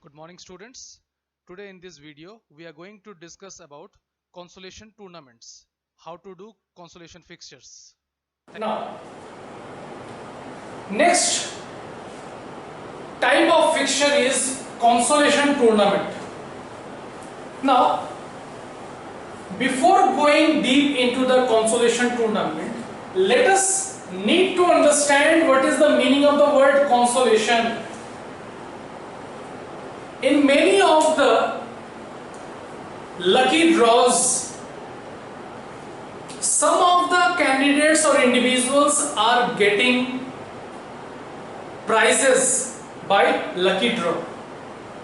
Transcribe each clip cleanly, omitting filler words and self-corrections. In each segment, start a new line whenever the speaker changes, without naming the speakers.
Good morning, students. Today in this video we are going to discuss about consolation tournaments, how to do consolation fixtures.
Now, next type of fixture is consolation tournament. Now, before going deep into the consolation tournament, let us need to understand what is the meaning of the word consolation. In many of the lucky draws, some of the candidates or individuals are getting prizes by lucky draw,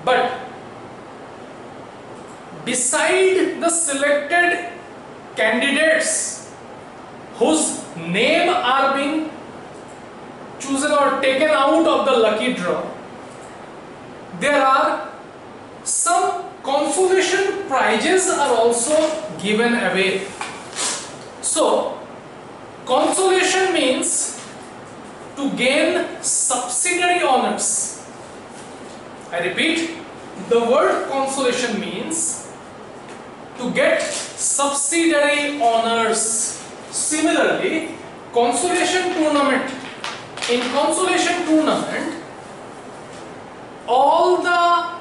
but beside the selected candidates whose name are being chosen or taken out of the lucky draw, there are some consolation prizes are also given away. So, consolation means to gain subsidiary honors. I repeat, the word consolation means to get subsidiary honors. Similarly, consolation tournament. In consolation tournament, all the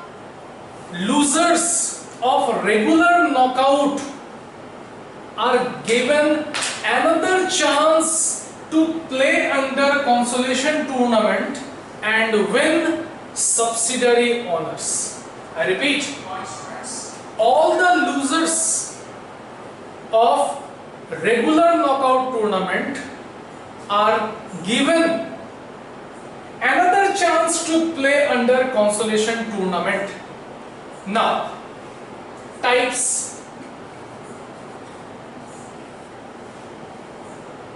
losers of regular knockout are given another chance to play under consolation tournament and win subsidiary honors. I repeat, all the losers of regular knockout tournament are given another chance to play under consolation tournament. Now, types.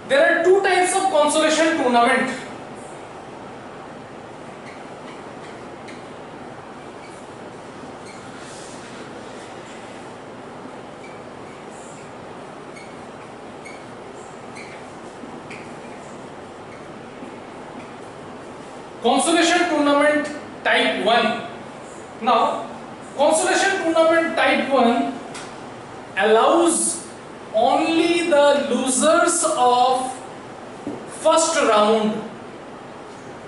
There are two types of consolation tournament. Consolation tournament type 1. Now, consolation tournament type 1 allows only the losers of first round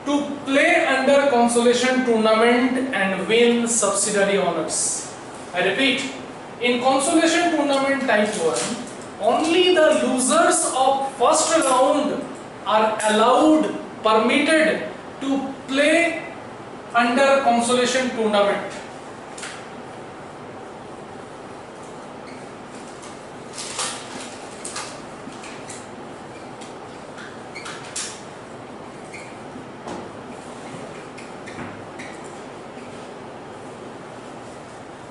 to play under consolation tournament and win subsidiary honors. I repeat, in consolation tournament type 1, only the losers of first round are allowed, permitted to play under consolation tournament.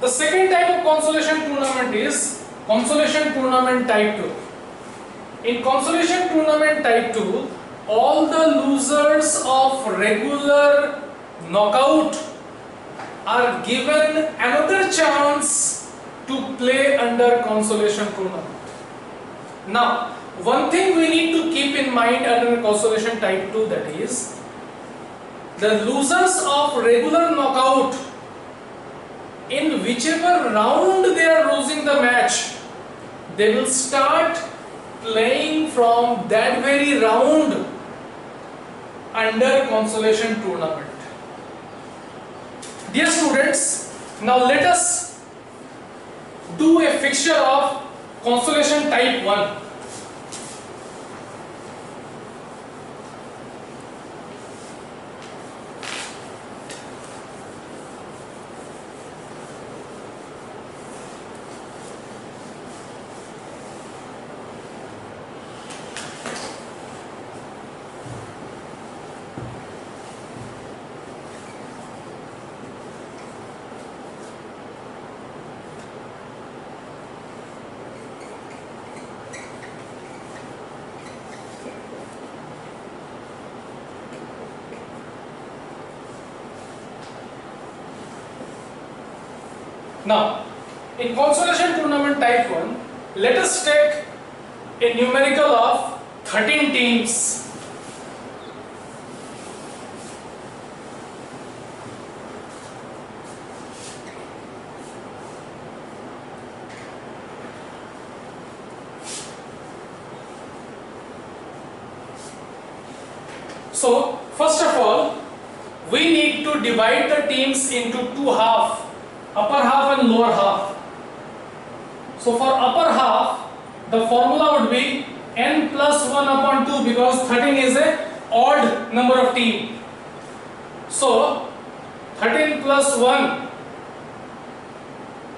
The second type of consolation tournament is consolation tournament type 2. In consolation tournament type 2, all the losers of regular knockout are given another chance to play under consolation tournament. Now, one thing we need to keep in mind under consolation type 2, that is, the losers of regular knockout, in whichever round they are losing the match, they will start playing from that very round under consolation tournament. Dear students, now let us do a fixture of consolation type 1. Now, in consolation tournament type 1, let us take a numerical of 13 teams. So first of all, we need to divide the teams into two halves, upper half and lower half. So for upper half, the formula would be n plus 1 upon 2, because 13 is a odd number of team. So 13 plus 1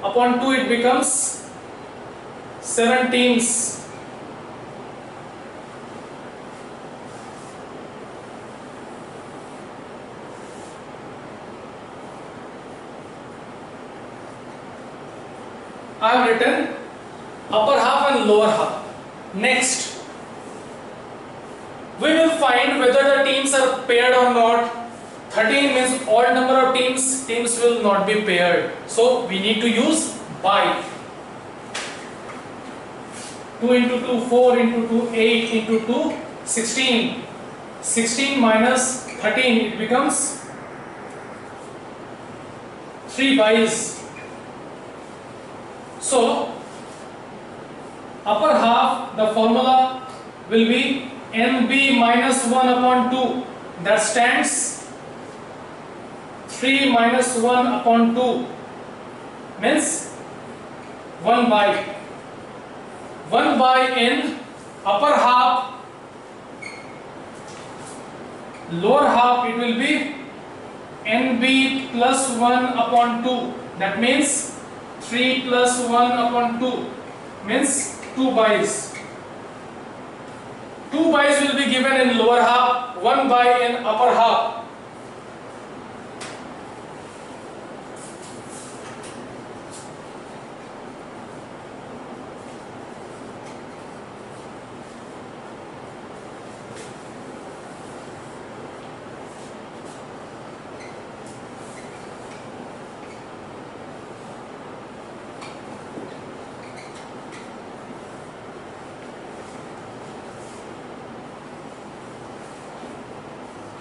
upon 2, it becomes 7 teams. I have written upper half and lower half. Next, we will find whether the teams are paired or not. 13 means odd number of teams, teams will not be paired. So we need to use by. 2 into 2, 4 into 2, 8 into 2, 16. 16 minus 13, it becomes 3 byes. So upper half, the formula will be NB minus 1 upon 2. That stands 3 minus 1 upon 2, means 1 by. 1 by in upper half. Lower half, it will be NB plus 1 upon 2. That means 3 plus 1 upon 2, means 2 byes. 2 byes will be given in lower half, 1 by in upper half.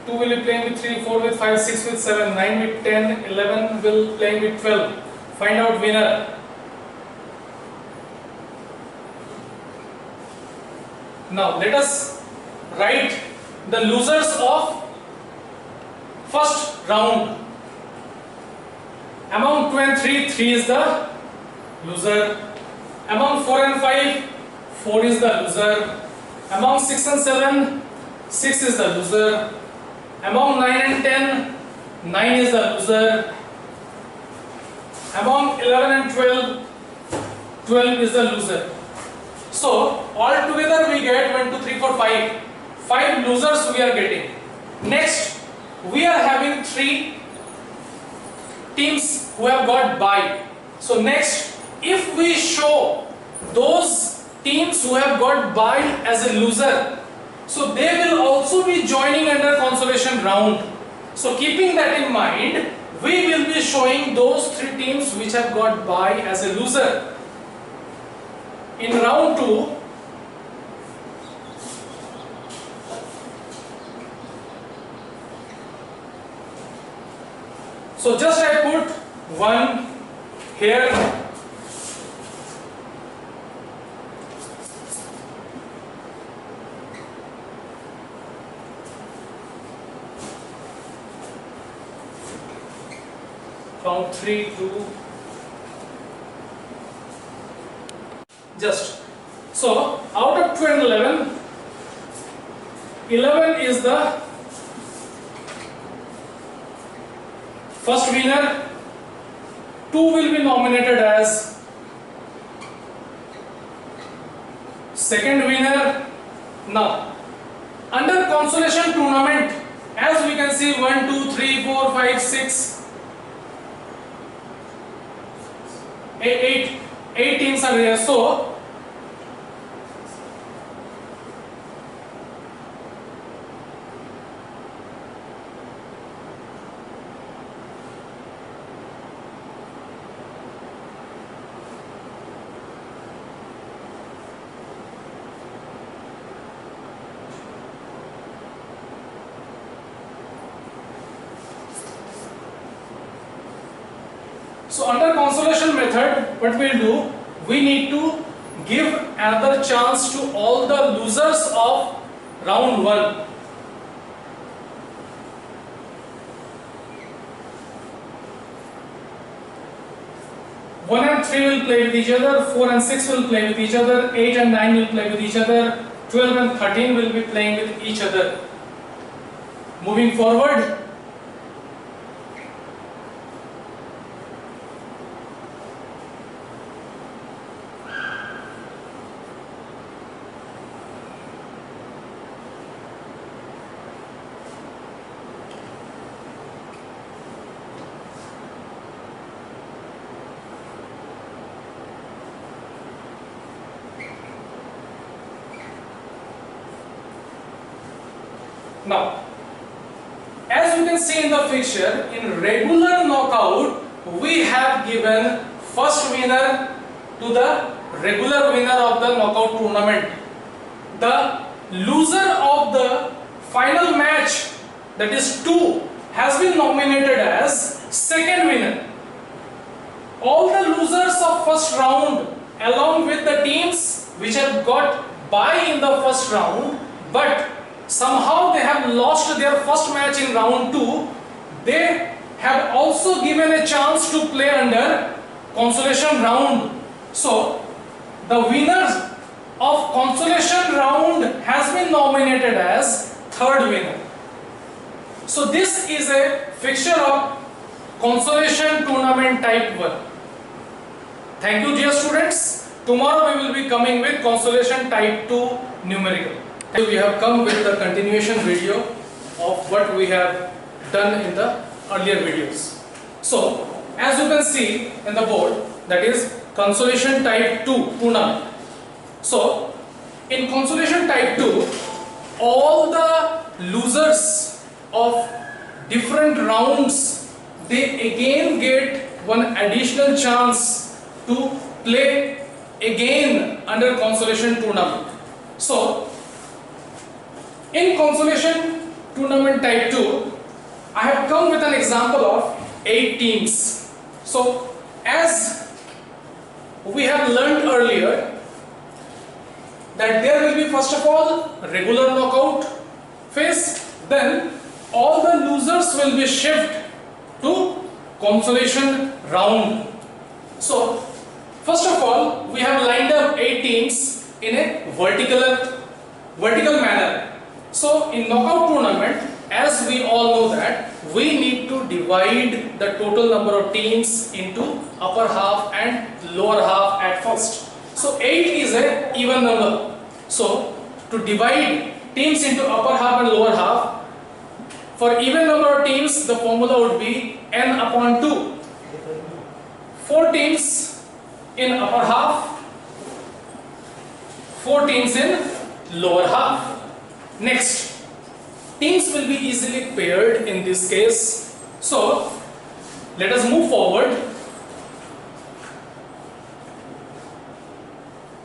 Two will be playing with 3, 4 with 5, 6 with 7, 9 with 10, 11 will playing with 12. Find out winner. Now let us write the losers of first round. Among 2 and 3, 3 is the loser. Among 4 and 5, 4 is the loser. Among 6 and 7, 6 is the loser. Among 9 and 10, 9 is the loser. Among 11 and 12, 12 is the loser. So all together we get 1, 2, 3, 4, 5. 5 losers we are getting. Next, we are having 3 teams who have got bye. So next, if we show those teams who have got bye as a loser, so they will also be joining under consolation round. So keeping that in mind, we will be showing those 3 teams which have got bye as a loser. In round 2, so just I put 1 here. Round 3, 2. Just. So out of 2 and 11, 11 is the first winner. 2 will be nominated as second winner. Now, under consolation tournament, as we can see 1, 2, 3, 4, 5, 6, 8 teams are there. So under consolation method, what we'll do, we need to give another chance to all the losers of round 1. 1 and 3 will play with each other, 4 and 6 will play with each other, 8 and 9 will play with each other, 12 and 13 will be playing with each other. Moving forward, now, as you can see in the fixture, in regular knockout, we have given first winner to the regular winner of the knockout tournament. The loser of the final match, that is 2, has been nominated as second winner. All the losers of first round, along with the teams which have got bye in the first round, but somehow they have lost their first match in round 2, they have also given a chance to play under consolation round. So the winner of consolation round has been nominated as third winner. So this is a fixture of consolation tournament type 1. Thank you, dear students. Tomorrow we will be coming with consolation type 2 numerical. We have come with the continuation video of what we have done in the earlier videos. So, as you can see in the board, that is consolation type 2 tournament. So, in consolation type 2, all the losers of different rounds, they again get one additional chance to play again under consolation tournament. So, in consolation tournament type 2, I have come with an example of 8 teams. So, as we have learned earlier, that there will be first of all regular knockout phase, then all the losers will be shifted to consolation round. So, first of all, we have lined up 8 teams in a vertical manner. So, in knockout tournament, as we all know that we need to divide the total number of teams into upper half and lower half at first. So, 8 is an even number. So, to divide teams into upper half and lower half, for even number of teams, the formula would be n upon 2. 4 teams in upper half, 4 teams in lower half. Next, teams will be easily paired in this case. So, let us move forward.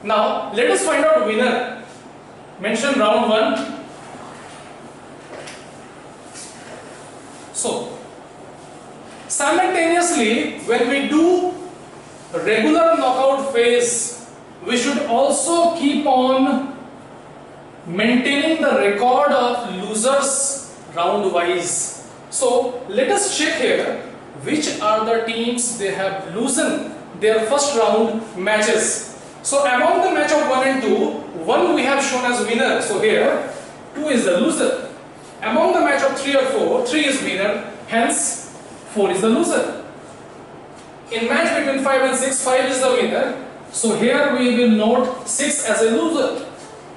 Now, let us find out winner. Mention round 1. So, simultaneously, when we do regular knockout phase, we should also keep on maintaining the record of losers round wise. So let us check here which are the teams they have loosened their first round matches. So among the match of 1 and 2, 1 we have shown as winner. So here 2 is the loser. Among the match of 3 or 4, 3 is winner. Hence 4 is the loser. In match between 5 and 6, 5 is the winner. So here we will note 6 as a loser.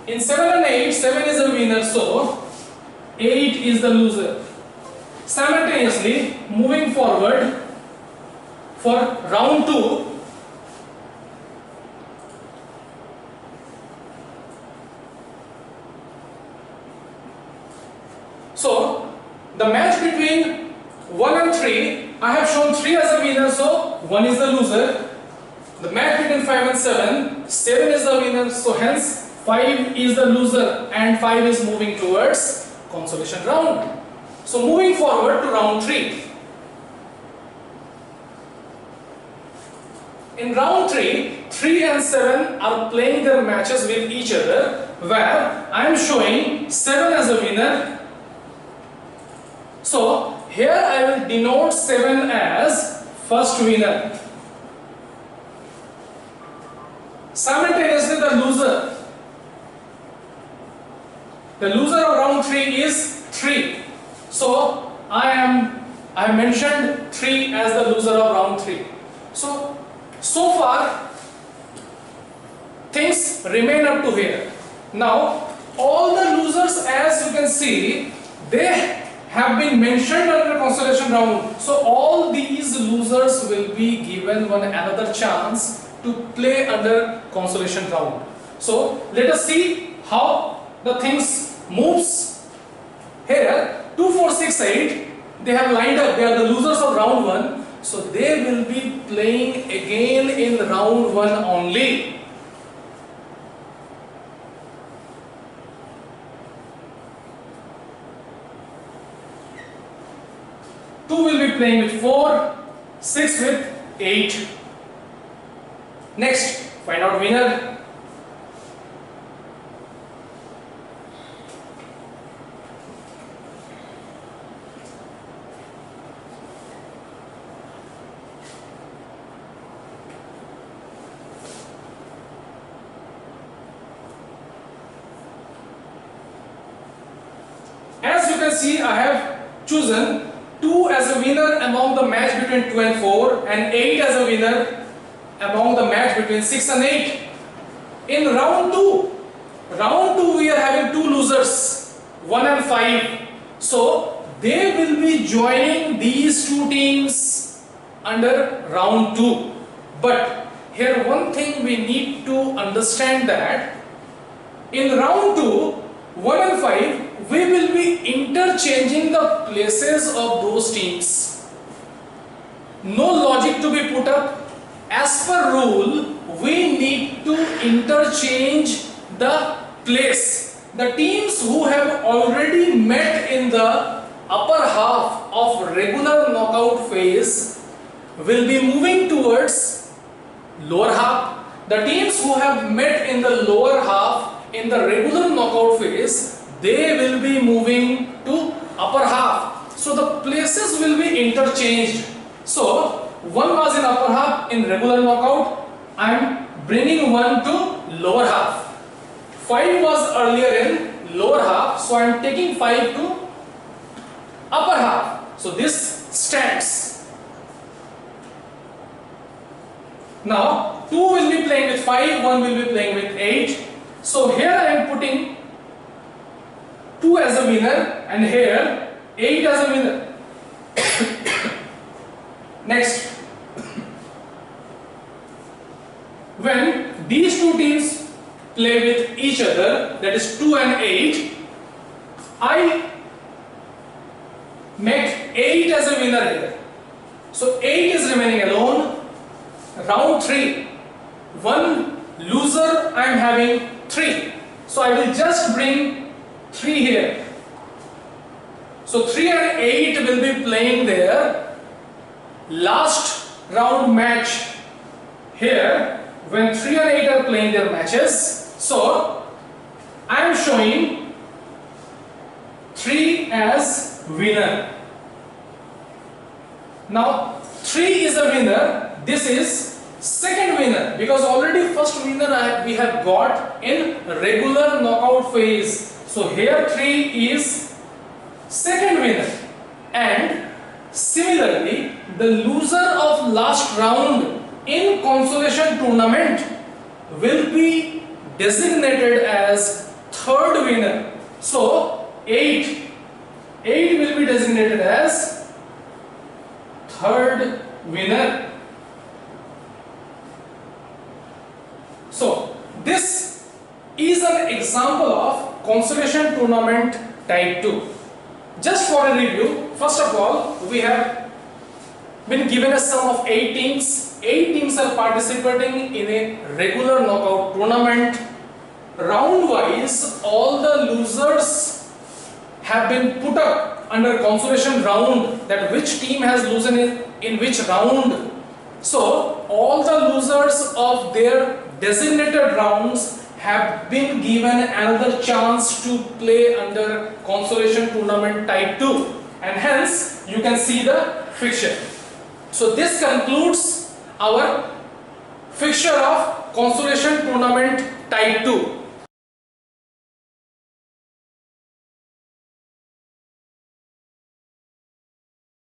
In 7 and 8, 7 is a winner, so 8 is the loser. Simultaneously, moving forward for round 2, so the match between 1 and 3, I have shown 3 as a winner, so 1 is the loser. The match between 5 and 7, 7 is the winner, so hence 5 is the loser and 5 is moving towards consolation round. So moving forward to round 3. In round 3, 3 and 7 are playing their matches with each other, where I am showing 7 as a winner. So here I will denote 7 as first winner. Simultaneously the loser of round 3 is 3. So I mentioned 3 as the loser of round 3. So far things remain up to here. Now all the losers, as you can see, they have been mentioned under consolation round. So all these losers will be given one another chance to play under consolation round. So let us see how the things moves. Here 2, 4, 6, 8, they have lined up. They are the losers of round 1. So they will be playing again in round 1 only. Two will be playing with 4, 6 with 8. Next, find out winner. As you can see, I have chosen 2 as a winner among the match between 2 and 4 and 8 as a winner among the match between 6 and 8. In round 2 we are having 2 losers, 1 and 5. So they will be joining these 2 teams under round 2. But here one thing we need to understand, that in round 2, 1 and 5, we will be interchanging the places of those teams. No logic to be put up. As per rule, we need to interchange the place. The teams who have already met in the upper half of regular knockout phase will be moving towards lower half. The teams who have met in the lower half in the regular knockout phase, they will be moving to upper half. So the places will be interchanged. So 1 was in upper half in regular knockout. I am bringing 1 to lower half. 5 was earlier in lower half. So I am taking 5 to upper half. So this stands. Now 2 will be playing with 5, 1 will be playing with 8. So here I am putting 2 as a winner and here 8 as a winner. Next, when these 2 teams play with each other, that is 2 and 8, I make 8 as a winner here. So 8 is remaining alone. Round 3, 1 loser I am having 3. So I will just bring 3 here. So 3 and 8 will be playing their last round match here when 3 and 8 are playing their matches. So I am showing 3 as winner. Now 3 is a winner. This is second winner, because already first winner we have got in regular knockout phase. So here 3 is second winner, and similarly the loser of last round in consolation tournament will be designated as third winner. So 8 will be designated as third winner. So this is an example of consolation tournament type 2. Just for a review, first of all, we have been given a sum of 8 teams. 8 teams are participating in a regular knockout tournament. Round wise, all the losers have been put up under consolation round, that which team has lost in which round. So all the losers of their designated rounds have been given another chance to play under consolation tournament type 2, and hence you can see the fixture. So this concludes our fixture of consolation tournament type 2.